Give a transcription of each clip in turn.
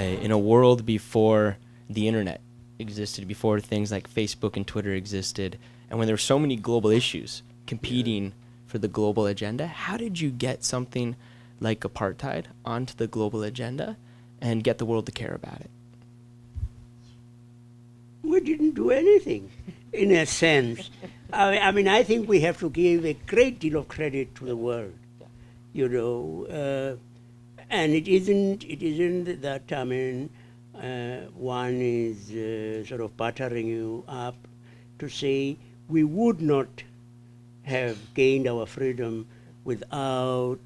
in a world before the internet existed, before things like Facebook and Twitter existed, and when there were so many global issues competing for the global agenda, how did you get something like apartheid onto the global agenda and get the world to care about it? We didn't do anything, in a sense. I mean, I think we have to give a great deal of credit to the world, you know, and it isn't that, I mean, one is sort of buttering you up to say we would not have gained our freedom without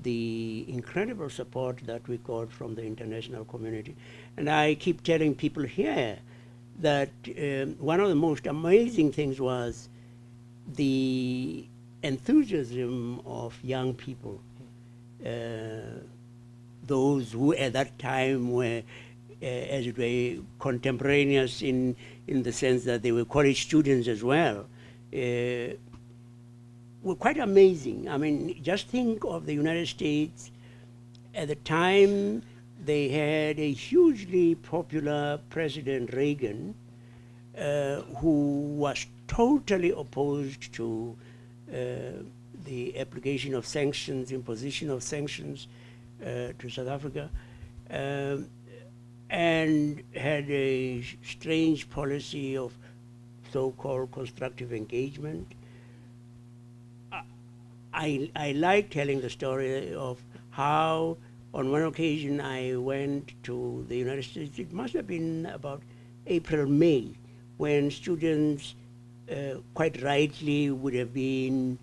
the incredible support that we got from the international community. And I keep telling people here that one of the most amazing things was the enthusiasm of young people, those who at that time were, as it were, contemporaneous in the sense that they were college students as well, were quite amazing. I mean, just think of the United States. At the time, they had a hugely popular President Reagan, who was totally opposed to the application of sanctions, imposition of sanctions to South Africa, and had a strange policy of so-called constructive engagement. I like telling the story of how on one occasion I went to the United States. It must have been about April, May, when students quite rightly would have been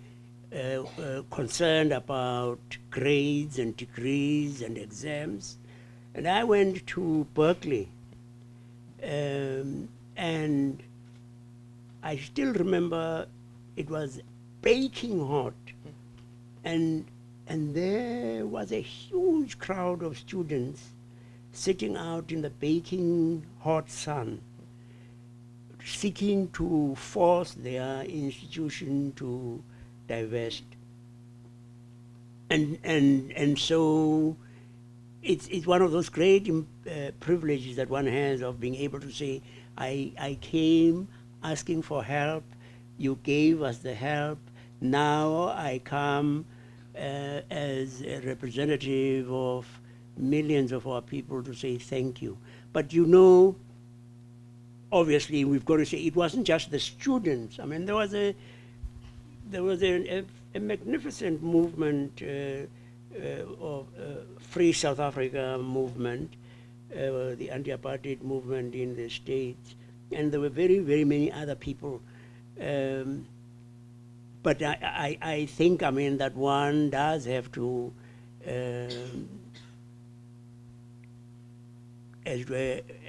concerned about grades and degrees and exams. And I went to Berkeley, and I still remember it was baking hot, and there was a huge crowd of students sitting out in the baking hot sun, seeking to force their institution to divest. And so it's one of those great privileges that one has of being able to say, I came asking for help, you gave us the help, now I come as a representative of millions of our people to say thank you. But you know, obviously we've got to say it wasn't just the students. I mean, there was a magnificent movement of Free South Africa movement, the anti-apartheid movement in the States, and there were very, very many other people. But I think, I mean, that one does have to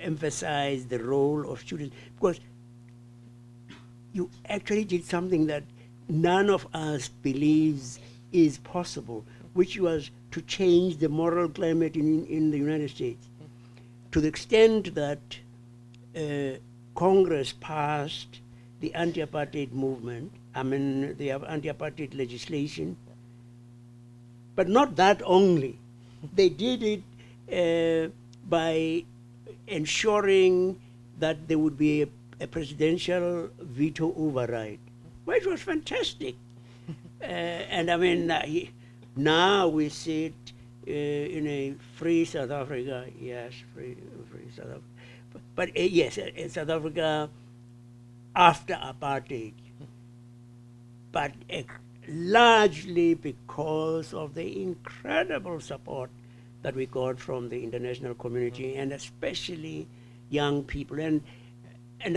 emphasize the role of students, because you actually did something that none of us believes is possible, which was to change the moral climate in the United States, to the extent that Congress passed the anti-apartheid movement, I mean, the anti-apartheid legislation, but not that only. They did it by ensuring that there would be a presidential veto override, which was fantastic. And I mean, now we sit in a free South Africa, yes, free South Africa, but yes, South Africa after apartheid, but largely because of the incredible support that we got from the international community, and especially young people. And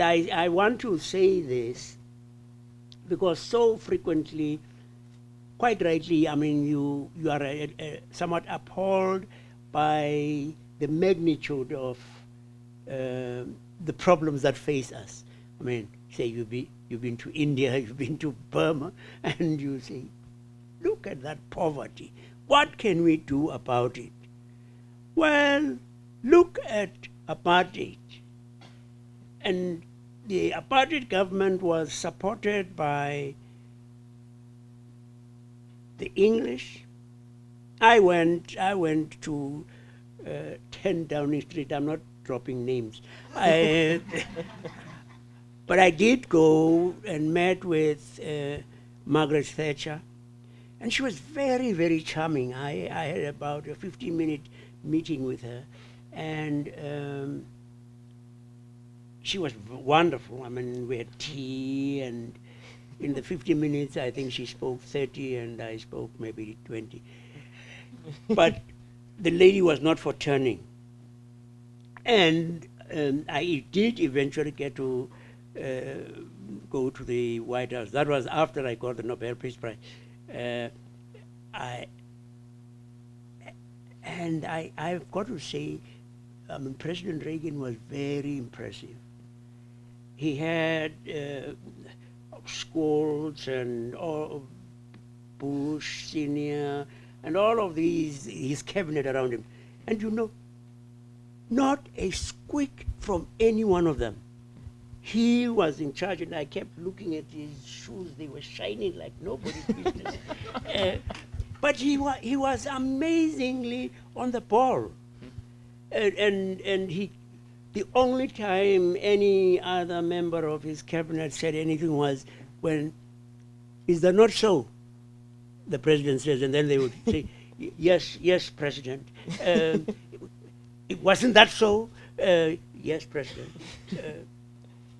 I want to say this because so frequently, quite rightly, I mean, you are somewhat appalled by the magnitude of the problems that face us. I mean, say you've been to India, you've been to Burma, and you say, look at that poverty. What can we do about it? Well, look at apartheid. And the apartheid government was supported by the English. I went to 10 Downing Street. I'm not dropping names. But I did go and met with Margaret Thatcher, and she was very, very charming. I had about a 15-minute meeting with her, and she was wonderful. I mean, we had tea, and in the 50 minutes, I think she spoke 30, and I spoke maybe 20. But the lady was not for turning. And I did eventually get to go to the White House. That was after I got the Nobel Peace Prize. I've got to say, I mean, President Reagan was very impressive. He had Scholes and all Bush Senior and all of these, his cabinet around him. And you know, not a squeak from any one of them. He was in charge, and I kept looking at his shoes. They were shining like nobody's business. But he was amazingly on the ball. And the only time any other member of his cabinet said anything was when, "Is that not so?" The president says, and then they would say, "Yes, yes, President. Wasn't that so?" "Yes, President."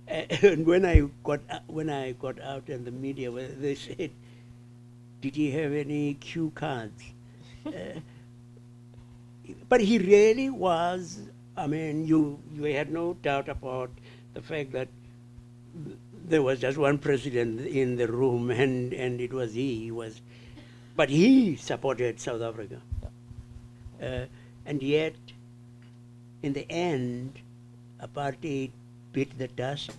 And when I got out in the media, they said, "Did he have any cue cards?" But he really was. I mean, you had no doubt about the fact that there was just one president in the room, and it was he. But he supported South Africa, and yet, in the end, apartheid bit the dust.